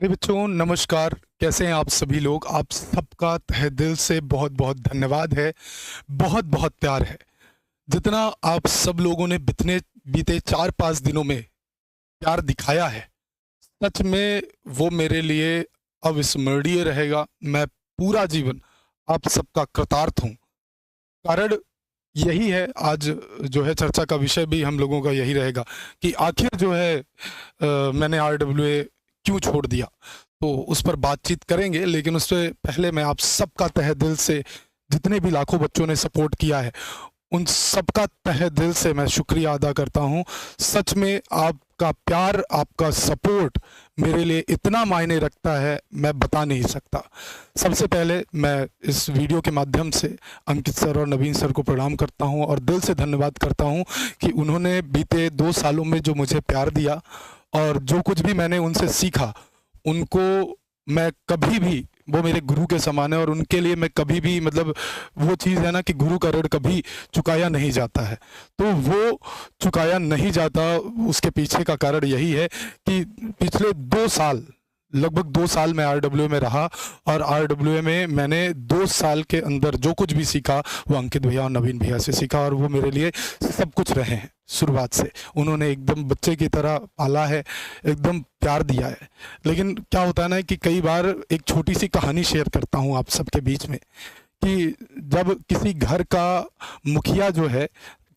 अरे बच्चों नमस्कार। कैसे हैं आप सभी लोग? आप सबका तहे दिल से बहुत बहुत धन्यवाद है। बहुत बहुत प्यार है। जितना आप सब लोगों ने बितने बीते 4-5 दिनों में प्यार दिखाया है, सच में वो मेरे लिए अविस्मरणीय रहेगा। मैं पूरा जीवन आप सबका कृतार्थ हूँ। कारण यही है, आज जो है चर्चा का विषय भी हम लोगों का यही रहेगा कि आखिर जो है मैंने आरडब्ल्यूए क्यों छोड़ दिया। तो उस पर बातचीत करेंगे, लेकिन उससे पहले मैं आप सबका तहे दिल से, जितने भी लाखों बच्चों ने सपोर्ट किया है, उन सबका तहे दिल से मैं शुक्रिया अदा करता हूँ। सच में आपका प्यार, आपका सपोर्ट मेरे लिए इतना मायने रखता है, मैं बता नहीं सकता। सबसे पहले मैं इस वीडियो के माध्यम से अंकित सर और नवीन सर को प्रणाम करता हूँ और दिल से धन्यवाद करता हूँ कि उन्होंने बीते 2 सालों में जो मुझे प्यार दिया और जो कुछ भी मैंने उनसे सीखा, उनको मैं कभी भी, वो मेरे गुरु के समान है और उनके लिए मैं कभी भी, मतलब वो चीज़ है ना कि गुरु का ऋण कभी चुकाया नहीं जाता है, तो वो चुकाया नहीं जाता। उसके पीछे का कारण यही है कि पिछले 2 साल, लगभग 2 साल मैं आरडब्ल्यूए में रहा और आरडब्ल्यूए में मैंने 2 साल के अंदर जो कुछ भी सीखा वो अंकित भैया और नवीन भैया से सीखा और वो मेरे लिए सब कुछ रहे हैं। शुरुआत से उन्होंने एकदम बच्चे की तरह पाला है, एकदम प्यार दिया है। लेकिन क्या होता है ना कि कई बार एक छोटी सी कहानी शेयर करता हूँ आप सबके बीच में कि जब किसी घर का मुखिया जो है,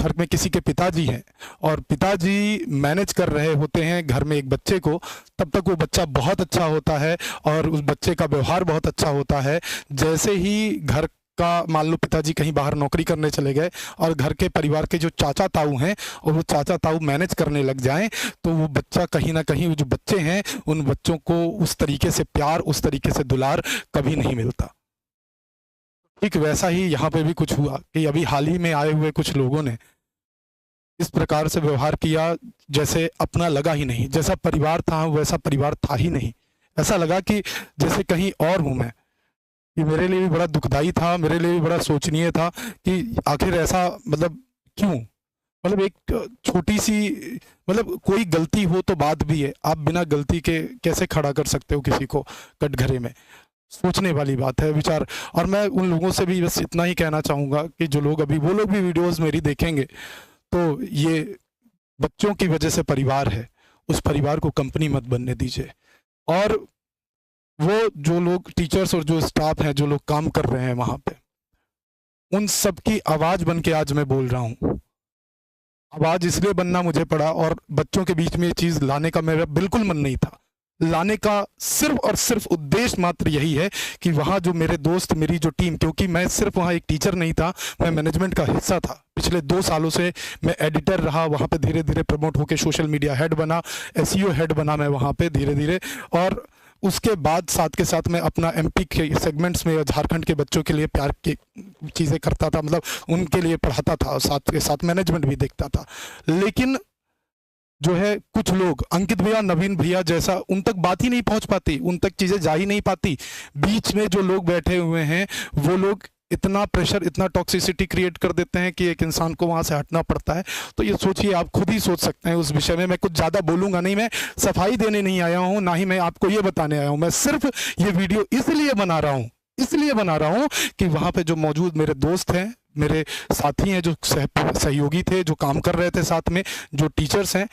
घर में किसी के पिताजी हैं और पिताजी मैनेज कर रहे होते हैं घर में एक बच्चे को, तब तक वो बच्चा बहुत अच्छा होता है और उस बच्चे का व्यवहार बहुत अच्छा होता है। जैसे ही घर का, मान लो पिताजी कहीं बाहर नौकरी करने चले गए और घर के परिवार के जो चाचा ताऊ हैं और वो चाचा ताऊ मैनेज करने लग जाएं, तो वो बच्चा कहीं ना कहीं, वो जो बच्चे हैं उन बच्चों को उस तरीके से प्यार, उस तरीके से दुलार कभी नहीं मिलता। ठीक वैसा ही यहाँ पे भी कुछ हुआ कि अभी हाल ही में आए हुए कुछ लोगों ने इस प्रकार से व्यवहार किया जैसे अपना लगा ही नहीं, जैसा परिवार था वैसा परिवार था ही नहीं। ऐसा लगा कि जैसे कहीं और हूँ मैं। ये मेरे लिए भी बड़ा दुखदाई था, मेरे लिए भी बड़ा शोचनीय था कि आखिर ऐसा, मतलब क्यों? मतलब एक छोटी सी, मतलब कोई गलती हो तो बात भी है, आप बिना गलती के कैसे खड़ा कर सकते हो किसी को कटघरे में? सोचने वाली बात है, विचार। और मैं उन लोगों से भी बस इतना ही कहना चाहूँगा कि जो लोग अभी, वो लोग भी वीडियोस मेरी देखेंगे, तो ये बच्चों की वजह से परिवार है, उस परिवार को कंपनी मत बनने दीजिए। और वो जो लोग टीचर्स और जो स्टाफ हैं, जो लोग काम कर रहे हैं वहाँ पे, उन सब की आवाज़ बन के आज मैं बोल रहा हूँ। आवाज़ इसलिए बनना मुझे पड़ा और बच्चों के बीच में ये चीज़ लाने का मेरा बिल्कुल मन नहीं था। लाने का सिर्फ और सिर्फ उद्देश्य मात्र यही है कि वहाँ जो मेरे दोस्त, मेरी जो टीम, क्योंकि मैं सिर्फ वहाँ एक टीचर नहीं था, मैं मैनेजमेंट का हिस्सा था। पिछले 2 सालों से मैं एडिटर रहा, वहाँ पे धीरे धीरे प्रमोट होकर सोशल मीडिया हेड बना, एसईओ हेड बना मैं वहाँ पे धीरे धीरे। और उसके बाद साथ के साथ मैं अपना एमपी के सेगमेंट्स में, झारखंड के बच्चों के लिए प्यार की चीज़ें करता था, मतलब उनके लिए पढ़ाता था, साथ के साथ मैनेजमेंट भी देखता था। लेकिन जो है कुछ लोग, अंकित भैया, नवीन भैया जैसा, उन तक बात ही नहीं पहुंच पाती, उन तक चीज़ें जा ही नहीं पाती। बीच में जो लोग बैठे हुए हैं वो लोग इतना प्रेशर, इतना टॉक्सिसिटी क्रिएट कर देते हैं कि एक इंसान को वहां से हटना पड़ता है। तो ये सोचिए, आप खुद ही सोच सकते हैं उस विषय में। मैं कुछ ज़्यादा बोलूंगा नहीं, मैं सफाई देने नहीं आया हूँ, ना ही मैं आपको ये बताने आया हूँ। मैं सिर्फ ये वीडियो इसलिए बना रहा हूँ, इसलिए बना रहा हूँ कि वहाँ पे जो मौजूद मेरे दोस्त हैं, मेरे साथी हैं, जो सहयोगी थे, जो काम कर रहे थे साथ में, जो टीचर्स हैं,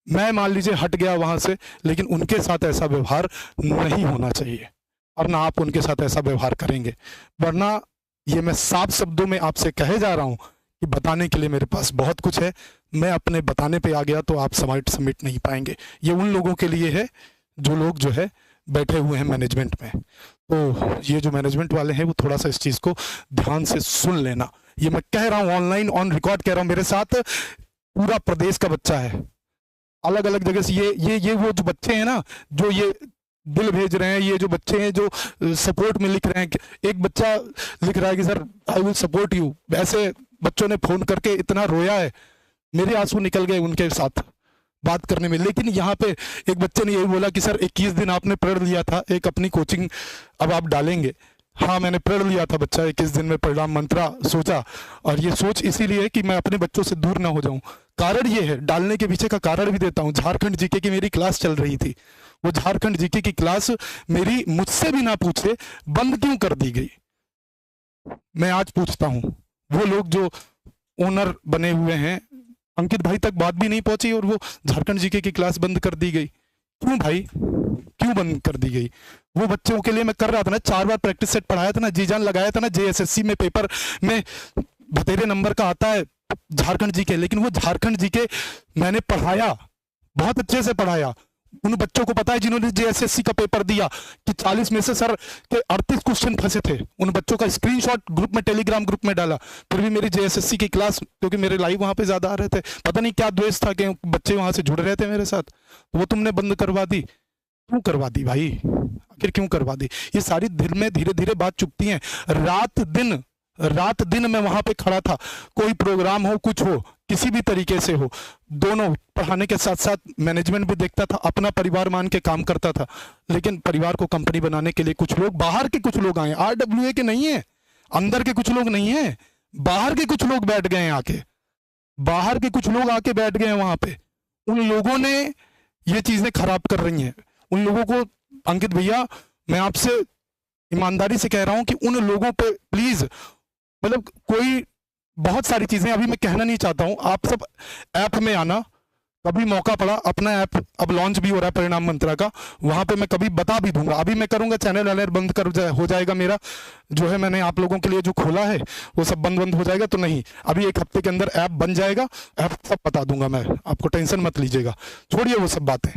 मैं मान लीजिए हट गया वहां से, लेकिन उनके साथ ऐसा व्यवहार नहीं होना चाहिए और ना आप उनके साथ ऐसा व्यवहार करेंगे। वरना ये मैं साफ शब्दों में आपसे कहे जा रहा हूं कि बताने के लिए मेरे पास बहुत कुछ है। मैं अपने बताने पे आ गया तो आप समेट नहीं पाएंगे। ये उन लोगों के लिए है जो लोग जो है बैठे हुए हैं मैनेजमेंट में। तो ये जो मैनेजमेंट वाले हैं वो थोड़ा सा इस चीज़ को ध्यान से सुन लेना। ये मैं कह रहा हूँ, ऑनलाइन ऑन रिकॉर्ड कह रहा हूँ। मेरे साथ पूरा प्रदेश का बच्चा है, अलग अलग जगह से। ये वो जो बच्चे हैं ना, जो ये बिल भेज रहे हैं, ये जो बच्चे हैं जो सपोर्ट में लिख रहे हैं। एक बच्चा लिख रहा है कि sir I will support you. ऐसे बच्चों ने फोन करके इतना रोया है, मेरे आंसू निकल गए उनके साथ बात करने में। लेकिन यहाँ पे एक बच्चे ने यही बोला कि सर 21 दिन आपने प्रण लिया था, एक अपनी कोचिंग अब आप डालेंगे। हाँ, मैंने प्रण लिया था बच्चा, 21 दिन में परिणाम मंत्रा सोचा, और ये सोच इसीलिए कि मैं अपने बच्चों से दूर ना हो जाऊं। कारण ये है, डालने के पीछे का कारण भी देता हूँ। झारखंड जीके की मेरी क्लास चल रही थी, वो झारखंड जीके की क्लास मेरी मुझसे भी ना पूछे बंद क्यों कर दी गई? मैं आज पूछता हूं, वो लोग जो ओनर बने हुए हैं, अंकित भाई तक बात भी नहीं पहुंची और वो झारखंड जीके की क्लास बंद कर दी गई। क्यों भाई, क्यों बंद कर दी गई? वो बच्चों के लिए मैं कर रहा था ना, 4 बार प्रैक्टिस सेट पढ़ाया था ना, जी जान लगाया था ना। जेएसएससी में पेपर में बतेरे नंबर का आता है झारखंड जीके, लेकिन वो झारखंड जीके मैंने पढ़ाया, बहुत अच्छे से पढ़ाया। उन बच्चों को पता है जिन्होंने जेएसएससी का पेपर दिया कि 40 में से सर के 38 क्वेश्चन फंसे थे। उन बच्चों का स्क्रीनशॉट ग्रुप में, टेलीग्राम ग्रुप में डाला। फिर भी मेरी जेएसएससी की क्लास, क्योंकि मेरे लाइव वहां पे ज्यादा आ रहे थे, पता नहीं क्या द्वेष था कि बच्चे वहां से जुड़ रहे थे मेरे साथ, वो तुमने बंद करवा दी। क्यों करवा दी भाई, आखिर क्यों करवा दी? ये सारी दिल में धीरे धीरे बात चुभती है। रात दिन मैं वहां पे खड़ा था, कोई प्रोग्राम हो, कुछ हो, किसी भी तरीके से हो, दोनों पढ़ाने के साथ साथ मैनेजमेंट भी देखता था, अपना परिवार मान के काम करता था। लेकिन परिवार को कंपनी बनाने के लिए कुछ लोग, बाहर के कुछ लोग आए, आरडब्ल्यूए के नहीं है, अंदर के कुछ लोग नहीं है, बाहर के कुछ लोग बैठ गए आके, बाहर के कुछ लोग आके बैठ गए वहां पे। उन लोगों ने ये चीजें खराब कर रही हैं। उन लोगों को, अंकित भैया मैं आपसे ईमानदारी से कह रहा हूं कि उन लोगों पे प्लीज, मतलब कोई, बहुत सारी चीजें अभी मैं कहना नहीं चाहता हूं। आप सब ऐप में आना, कभी मौका पड़ा, अपना ऐप अब लॉन्च भी हो रहा है परिणाम मंत्रा का, वहां पे मैं कभी बता भी दूंगा। अभी मैं करूंगा चैनल अलर्ट बंद हो जाएगा मेरा, जो है मैंने आप लोगों के लिए जो खोला है वो सब बंद हो जाएगा, तो नहीं, अभी 1 हफ्ते के अंदर ऐप बन जाएगा, ऐप सब बता दूंगा मैं आपको, टेंशन मत लीजिएगा। छोड़िए वो सब बातें,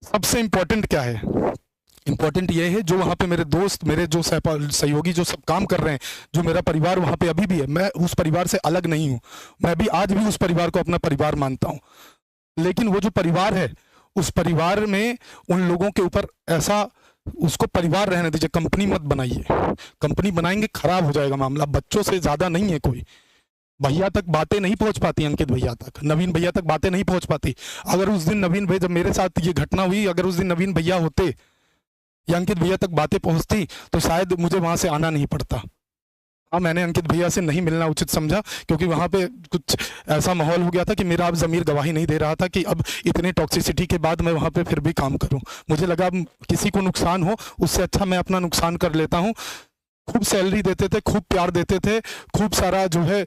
सबसे इंपॉर्टेंट क्या है? इंपॉर्टेंट ये है जो वहां पे मेरे दोस्त, मेरे जो सहयोगी जो सब काम कर रहे हैं, जो मेरा परिवार वहां पे अभी भी है, मैं उस परिवार से अलग नहीं हूं, मैं भी आज भी उस परिवार को अपना परिवार मानता हूं। लेकिन वो जो परिवार है, उस परिवार में उन लोगों के ऊपर ऐसा, उसको परिवार रहने दीजिए, कंपनी मत बनाइए। कंपनी बनाएंगे खराब हो जाएगा मामला। बच्चों से ज्यादा नहीं है कोई, भैया तक बातें नहीं पहुंच पाती, अंकित भैया तक, नवीन भैया तक बातें नहीं पहुंच पाती। अगर उस दिन नवीन भैया, जब मेरे साथ ये घटना हुई, अगर उस दिन नवीन भैया होते या अंकित भैया तक बातें पहुंचती तो शायद मुझे वहां से आना नहीं पड़ता। हाँ, मैंने अंकित भैया से नहीं मिलना उचित समझा, क्योंकि वहां पे कुछ ऐसा माहौल हो गया था कि मेरा अब ज़मीर गवाही नहीं दे रहा था कि अब इतने टॉक्सिसिटी के बाद मैं वहां पे फिर भी काम करूं। मुझे लगा अब किसी को नुकसान हो, उससे अच्छा मैं अपना नुकसान कर लेता हूं। खूब सैलरी देते थे, खूब प्यार देते थे, खूब सारा जो है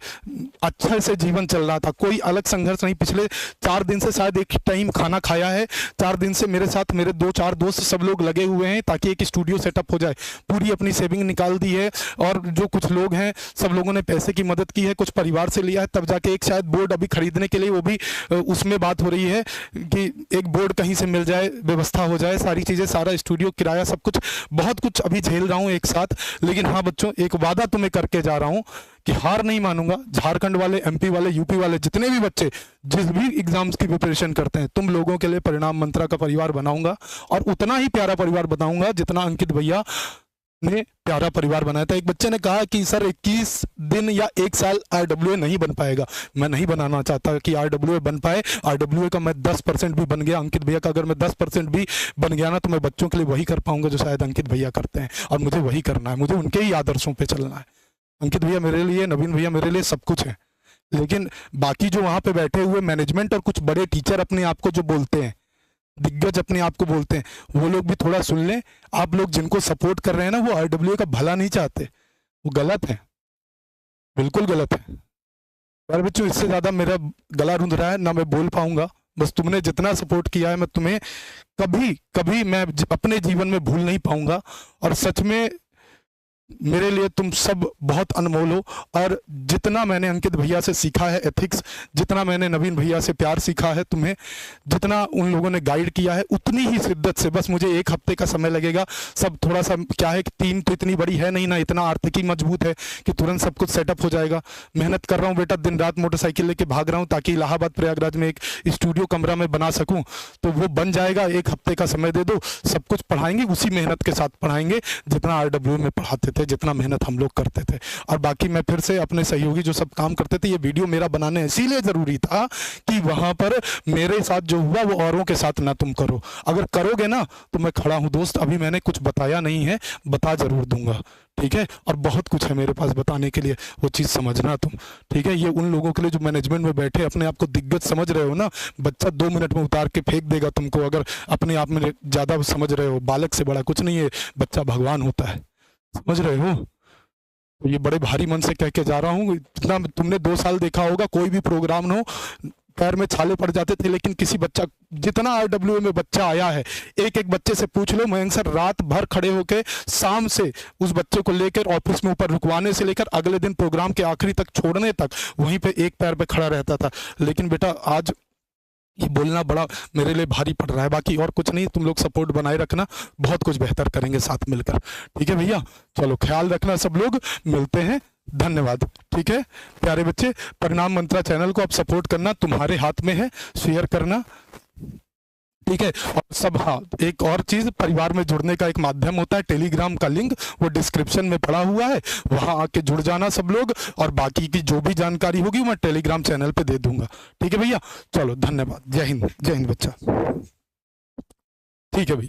अच्छे से जीवन चल रहा था, कोई अलग संघर्ष नहीं। पिछले 4 दिन से शायद एक टाइम खाना खाया है। 4 दिन से मेरे साथ मेरे 2-4 दोस्त सब लोग लगे हुए हैं ताकि एक स्टूडियो सेटअप हो जाए। पूरी अपनी सेविंग निकाल दी है, और जो कुछ लोग हैं सब लोगों ने पैसे की मदद की है, कुछ परिवार से लिया है, तब जाके एक शायद बोर्ड अभी खरीदने के लिए, वो भी उसमें बात हो रही है कि एक बोर्ड कहीं से मिल जाए, व्यवस्था हो जाए, सारी चीज़ें, सारा स्टूडियो किराया, सब कुछ, बहुत कुछ अभी झेल रहा हूँ एक साथ। लेकिन हाँ बच्चों, एक वादा तुम्हें करके जा रहा हूं कि हार नहीं मानूंगा। झारखंड वाले, एमपी वाले, यूपी वाले, जितने भी बच्चे जिस भी एग्जाम्स की प्रिपरेशन करते हैं, तुम लोगों के लिए परिणाम मंत्रा का परिवार बनाऊंगा, और उतना ही प्यारा परिवार बनाऊंगा जितना अंकित भैया ने प्यारा परिवार बनाया था। एक बच्चे ने कहा कि सर 21 दिन या 1 साल आरडब्ल्यूए नहीं बन पाएगा। मैं नहीं बनाना चाहता कि आरडब्ल्यूए बन पाए। आरडब्ल्यूए का मैं 10% भी बन गया, अंकित भैया का अगर मैं 10% भी बन गया ना, तो मैं बच्चों के लिए वही कर पाऊंगा जो शायद अंकित भैया करते हैं, और मुझे वही करना है, मुझे उनके ही आदर्शों पर चलना है। अंकित भैया मेरे लिए, नवीन भैया मेरे लिए सब कुछ है। लेकिन बाकी जो वहां पे बैठे हुए मैनेजमेंट और कुछ बड़े टीचर अपने आप को जो बोलते हैं, दिग्गज अपने आप को बोलते हैं, वो लोग भी थोड़ा सुन लें। आप लोग जिनको सपोर्ट कर रहे हैं ना, वो आरडब्ल्यूए का भला नहीं चाहते, वो गलत है, बिल्कुल गलत है। यार बच्चों, इससे ज्यादा मेरा गला रुंध रहा है, ना मैं बोल पाऊंगा। बस तुमने जितना सपोर्ट किया है, मैं तुम्हें कभी कभी मैं अपने जीवन में भूल नहीं पाऊंगा। और सच में मेरे लिए तुम सब बहुत अनमोल हो। और जितना मैंने अंकित भैया से सीखा है एथिक्स, जितना मैंने नवीन भैया से प्यार सीखा है, तुम्हें जितना उन लोगों ने गाइड किया है, उतनी ही शिद्दत से, बस मुझे 1 हफ्ते का समय लगेगा। सब थोड़ा सा क्या है कि टीम तो इतनी बड़ी है नहीं ना, इतना आर्थिक मजबूत है कि तुरंत सब कुछ सेटअप हो जाएगा। मेहनत कर रहा हूँ बेटा, दिन रात मोटरसाइकिल लेके भाग रहा हूँ ताकि इलाहाबाद प्रयागराज में एक स्टूडियो कमरा में बना सकूँ, तो वो बन जाएगा। 1 हफ्ते का समय दे दो, सब कुछ पढ़ाएंगे, उसी मेहनत के साथ पढ़ाएंगे जितना आरडब्ल्यू में पढ़ाते थे। थे जितना मेहनत हम लोग करते थे। और बाकी मैं फिर से अपने सहयोगी जो सब काम करते थे, ये वीडियो मेरा बनाने इसीलिए ज़रूरी था कि वहाँ पर मेरे साथ जो हुआ वो औरों के साथ ना तुम करो। अगर करोगे ना तो मैं खड़ा हूँ दोस्त, अभी मैंने कुछ बताया नहीं है, बता ज़रूर दूंगा, ठीक है। और बहुत कुछ है मेरे पास बताने के लिए, वो चीज़ समझना तुम, ठीक है। ये उन लोगों के लिए जो मैनेजमेंट में बैठे अपने आप को दिग्गज समझ रहे हो ना, बच्चा 2 मिनट में उतार के फेंक देगा तुमको, अगर अपने आप में ज़्यादा समझ रहे हो। बालक से बड़ा कुछ नहीं है, बच्चा भगवान होता है, समझ रहे हो। तो ये बड़े भारी मन से कह के जा रहा हूँ। इतना तुमने 2 साल देखा होगा, कोई भी प्रोग्राम हो पैर में छाले पड़ जाते थे, लेकिन किसी बच्चा, जितना RWA में बच्चा आया है, एक एक बच्चे से पूछ लो, मयंक सर रात भर खड़े होकर शाम से उस बच्चे को लेकर ऑफिस में ऊपर रुकवाने से लेकर अगले दिन प्रोग्राम के आखिरी तक छोड़ने तक वहीं पे एक पैर पे खड़ा रहता था। लेकिन बेटा आज ये बोलना बड़ा मेरे लिए भारी पड़ रहा है। बाकी और कुछ नहीं, तुम लोग सपोर्ट बनाए रखना, बहुत कुछ बेहतर करेंगे साथ मिलकर, ठीक है भैया। चलो ख्याल रखना सब लोग, मिलते हैं, धन्यवाद, ठीक है। प्यारे बच्चे, परिणाम मंत्रा चैनल को आप सपोर्ट करना, तुम्हारे हाथ में है, शेयर करना, ठीक है। और सब, हाँ एक और चीज, परिवार में जुड़ने का एक माध्यम होता है टेलीग्राम का लिंक, वो डिस्क्रिप्शन में पड़ा हुआ है, वहां आके जुड़ जाना सब लोग। और बाकी की जो भी जानकारी होगी मैं टेलीग्राम चैनल पे दे दूंगा, ठीक है भैया। चलो धन्यवाद, जय हिंद, जय हिंद बच्चा, ठीक है भैया।